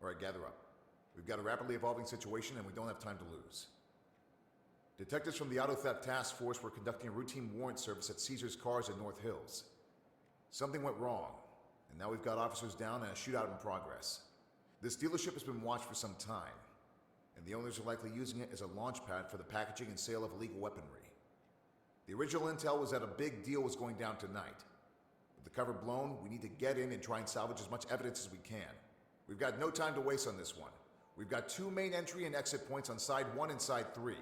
Alright, gather up. We've got a rapidly evolving situation and we don't have time to lose. Detectives from the Auto Theft Task Force were conducting a routine warrant service at Caesar's Cars in North Hills. Something went wrong, and now we've got officers down and a shootout in progress. This dealership has been watched for some time, and the owners are likely using it as a launch pad for the packaging and sale of illegal weaponry. The original intel was that a big deal was going down tonight. With the cover blown, we need to get in and try and salvage as much evidence as we can. We've got no time to waste on this one. We've got 2 main entry and exit points on side 1 and side 3.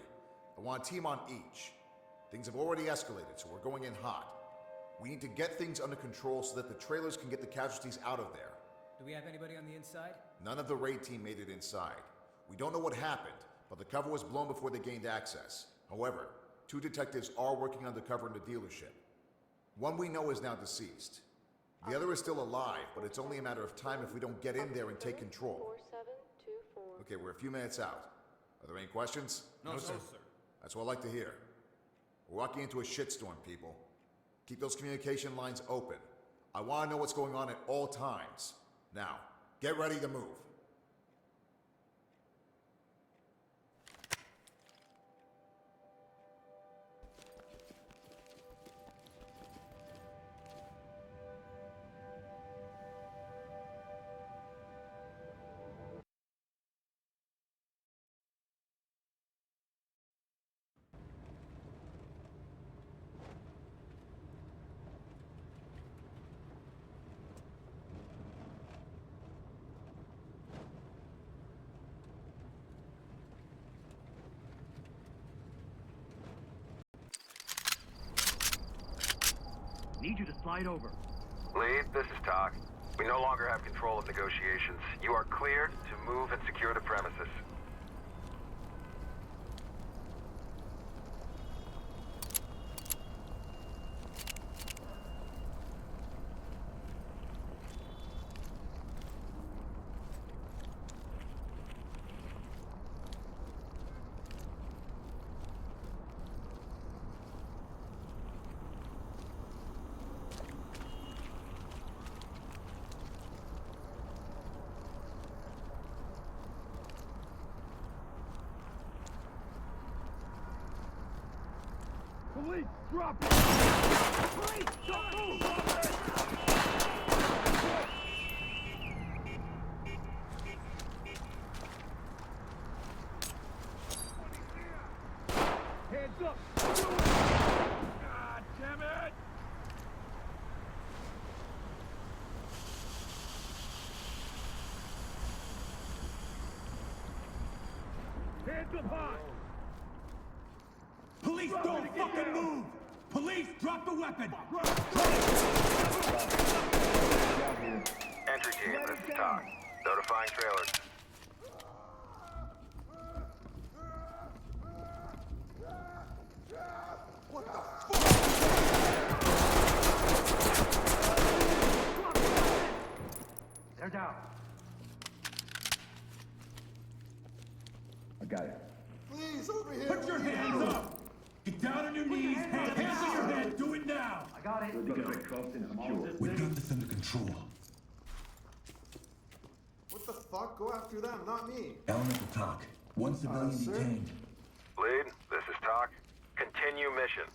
I want a team on each. Things have already escalated, so we're going in hot. We need to get things under control so that the trailers can get the casualties out of there. Do we have anybody on the inside? None of the raid team made it inside. We don't know what happened, but the cover was blown before they gained access. However, 2 detectives are working undercover in the dealership. One we know is now deceased. The other is still alive, but it's only a matter of time if we don't get in there and take control. 4724. Okay, we're a few minutes out. Are there any questions? No, sir. That's what I like to hear. We're walking into a shitstorm, people. Keep those communication lines open. I want to know what's going on at all times. Now, get ready to move. Need you to slide over. Lead, this is Talk. We no longer have control of negotiations. You are cleared to move and secure the premises. Police, drop it! Police, don't move! Hands up! God damn it! Hands up high! Police, don't fucking move! Police, drop the weapon! Entry team, this is Talk. Notifying trailers. What the fuck? They're down. I got it. Please, over here! Put your hands up! Get down on your knees, hands on your head, do it now! I got it. We've got this under control. What the fuck? Go after them, not me. Elemental Talk. 1 civilian sir? detained. Lead, this is Talk. Continue mission.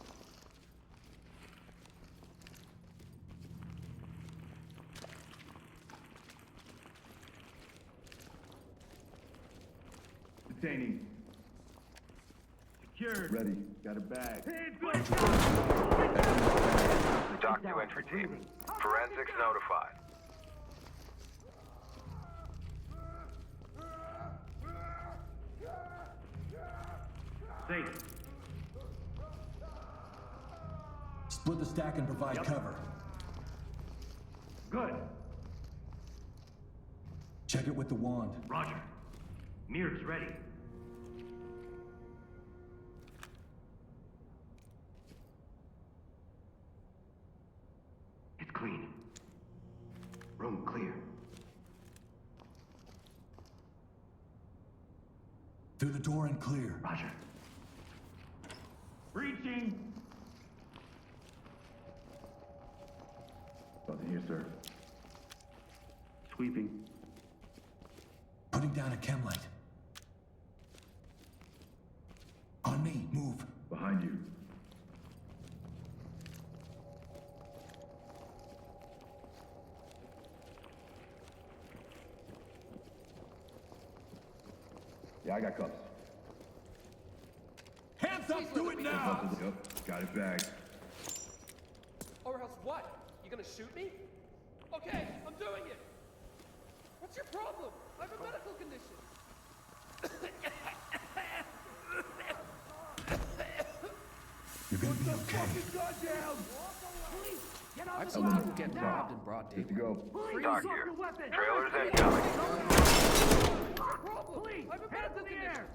Detaining. Secured. Ready. Got a bag. Hands up! Talk to entry team. Forensics notified. Safe. Split the stack and provide cover. Good. Check it with the wand. Roger. Mirrors ready. It's clean. Room clear. Through the door and clear. Roger. Breaching. Nothing here, sir. Sweeping. Putting down a chem light. On me, move. Behind you. Yeah, I got cuffs. Hands up, do it now! Yep, got it bagged. Or else what? You gonna shoot me? Okay, I'm doing it! What's your problem? I have a medical condition. You're gonna be okay. I've seen people get robbed in broad Good to daylight. go. Talk here. Trailers incoming. Problem? I have a medical condition.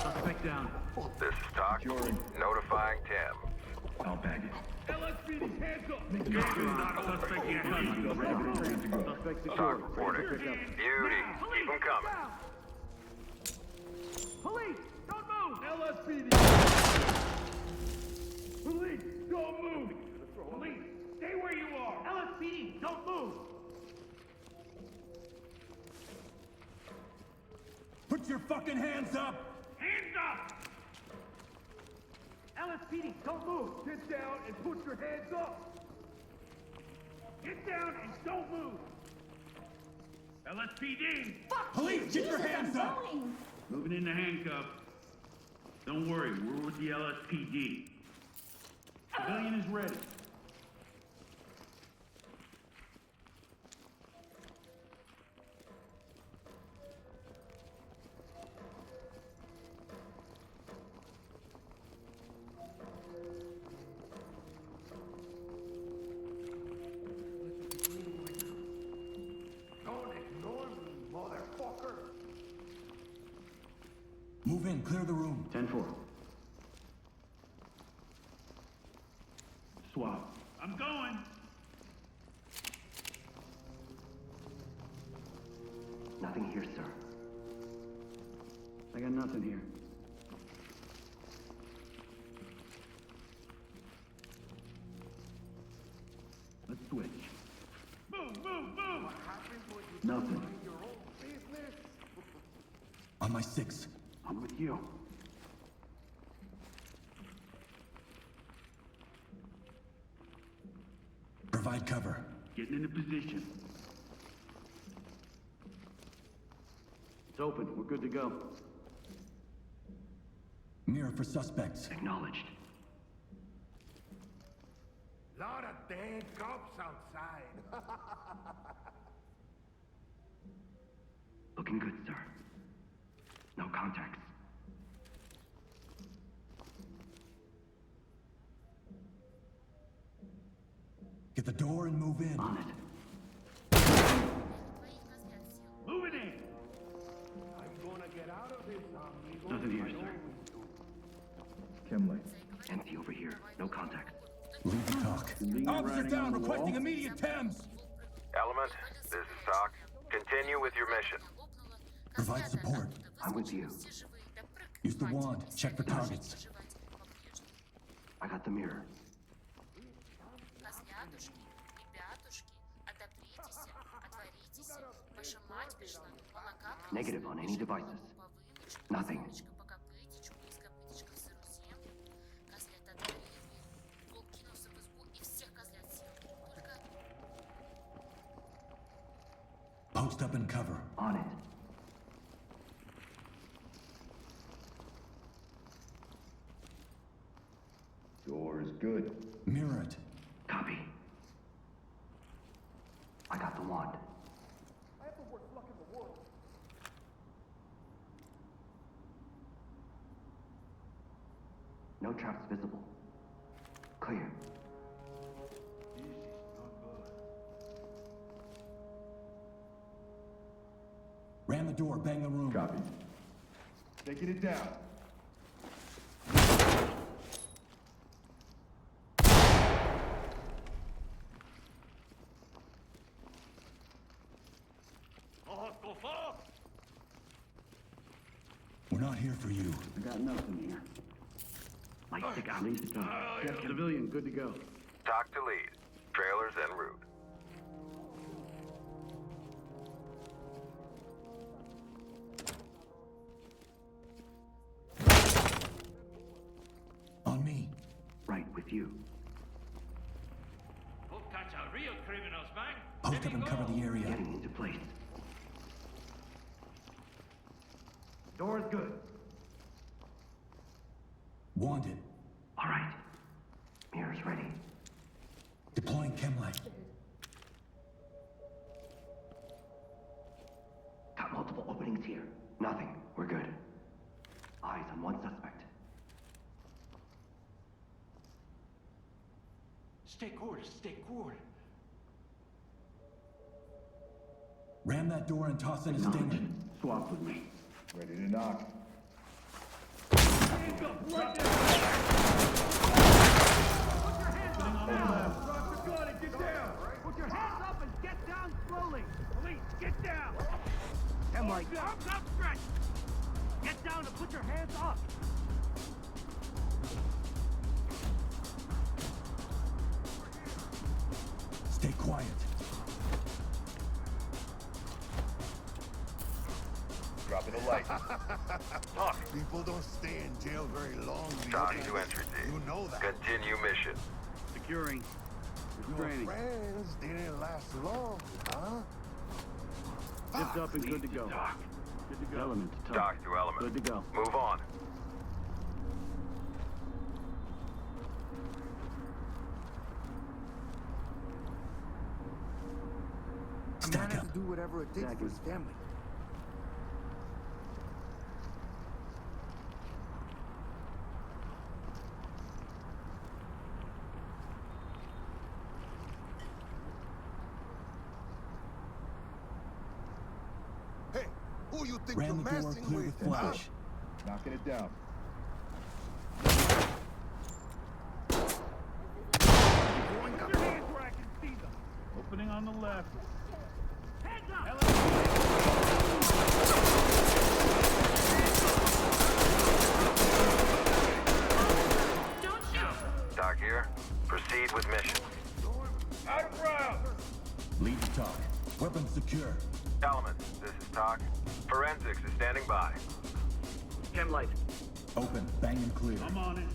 Suspect down. This is Talk. Securing. Notifying Tim. I'll bag it. LSPD, hands up! Suspect ready to go. Suspect Talk secured. reporting. Beauty. Keep them coming. Police, don't move! LSPD! Police, don't move! Police, stay where you are! LSPD, don't move! Put your fucking hands up! Hands up! LSPD, don't move! Get down and put your hands up! Get down and don't move! LSPD! Police, get your hands up! Moving into handcuff. Don't worry, we're with the LSPD. Civilian is ready. Don't ignore me, motherfucker. Move in, clear the room. 10-4. Swap. I'm going. Nothing here, sir. I got nothing here. Let's switch. Move, move, move! Nothing. On my six. I'm with you. Provide cover. Getting into position. It's open. We're good to go. Mirror for suspects. Acknowledged. Lot of dang cops outside. Looking good, sir. No contacts. Get the door and move in. On it. Moving in. I'm gonna get out of this, amigo. Nothing here, sir. Chem light. Empty over here. No contacts. Leave the talk. Officer down, requesting immediate TEMS. Element, this is Talk. Continue with your mission. Provide support. I'm with you. Use the wand. Check for targets. I got the mirror. Козлятушки, ребятушки, отопритесь, отворитесь. Ваша мать пришла, молока Negative on any devices. Nothing. по копытичку, из копытичка в сырую землю. Козлят отворили дверь. Волк кинулся в избу и всех козлят съел. Только Post up and cover. On it. Door is good. Mirror it. Copy. I got the wand. No traps visible. Clear. Ram the door, bang the room. Copy. Taking it down. We're not here for you. I got nothing here. Light stick out. Lead to top. Check civilian, good to go. Talk to lead. Trailers en route. On me. Right with you. We'll catch our real criminals, man. Post up and cover the area. Getting into place. Door's good. Wanted. All right. Mirror's ready. Deploying chemlight. Got multiple openings here. Nothing. We're good. Eyes on one suspect. Stay cool, stay cool. Ram that door and toss in a stinger. Swap with me. Ready to knock. Hands up, right now! Put your hands up now! Drop the gun and get down! Put your hands up and get down slowly! Police, get down! And like, arms outstretched! Get down and put your hands up! Stay quiet. Dropping the light. Talk. People don't stay in jail very long. Talk to entry team. You know that. Continue mission. Securing. Your friends didn't last long, huh? Zipped up and good to go. Talk. Good to go. Element to Talk to element. Good to go. Move on. Stack up. Do whatever it takes for his family. Hey, who you think Ram you're the door messing clear with? with flash. Knocking it down. Put your hands where I can see them! Opening on the left. Hands up! Don't shoot! Talk here. Proceed with mission. Out of round! Lead to talk. Weapons secure. Element, this is Talk. Forensics is standing by. Chem light. Open. Bang and clear. I'm on it.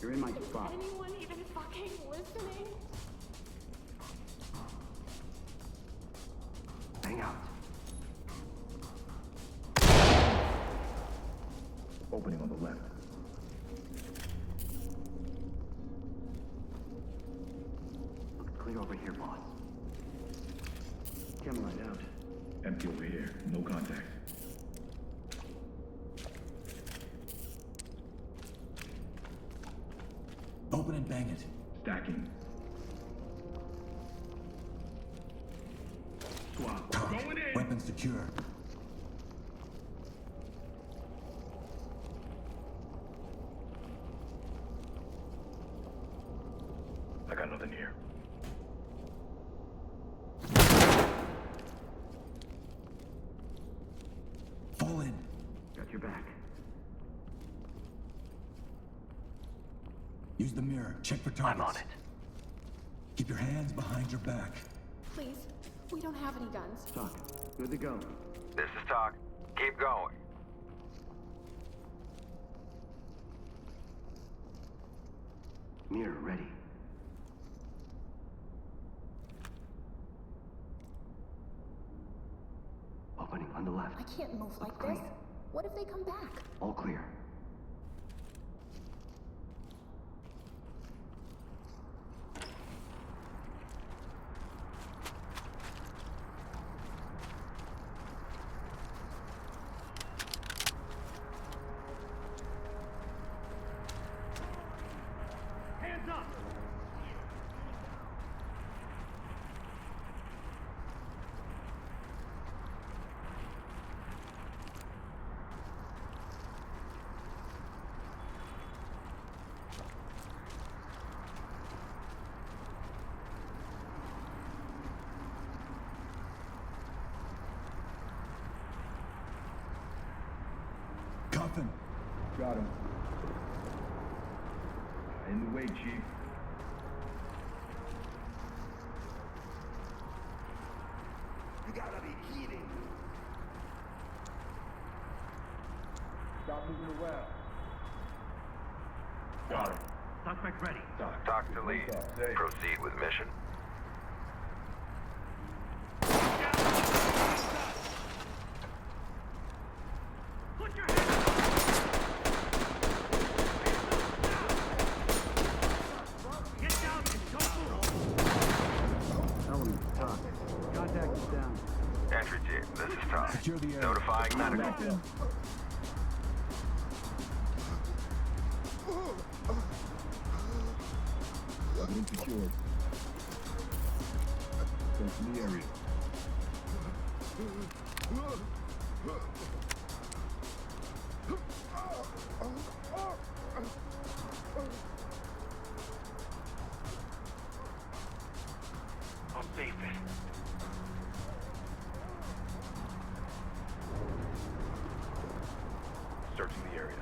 You're in my spot. Anyone even fucking listening? Hang out. Opening on the left. Looks clear over here, boss. Chem light out. Empty over here. No contact. Open and bang it. Stacking. Swap. Talk. Going in. Weapons secure. I got nothing here. Fall in. Got your back. Use the mirror. Check for targets. I'm on it. Keep your hands behind your back. Please, we don't have any guns. Talk. Good to go. This is Talk. Keep going. Mirror ready. Opening on the left. I can't move like Clean. this. What if they come back? All clear. Hands up! Nothing. Got him. In the way, Chief. You gotta be kidding. Stop moving around. Got him. Suspect ready. Talk to lead. Proceed with mission. Put your hands up! Get down and don't move! Element, talk. Contact is down. Entry team, this is Todd. Secure the area. Notifying medical. Evidence secured. Searching the area. I'll save it. Searching the area.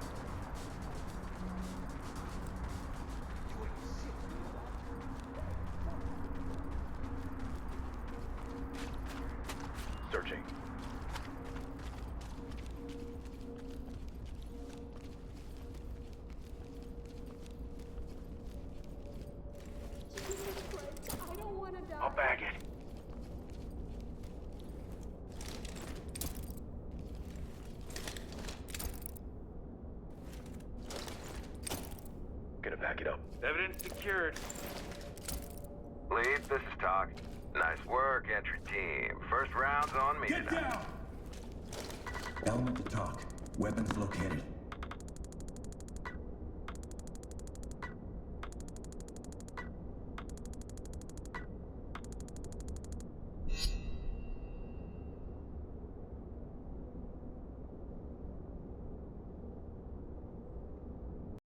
Searching. I don't want to die. I'll bag it. Gonna back it up. Evidence secured. Lead, this is Talk. Nice work, entry team. First round's on me Get tonight. down! Element to talk. Weapons located.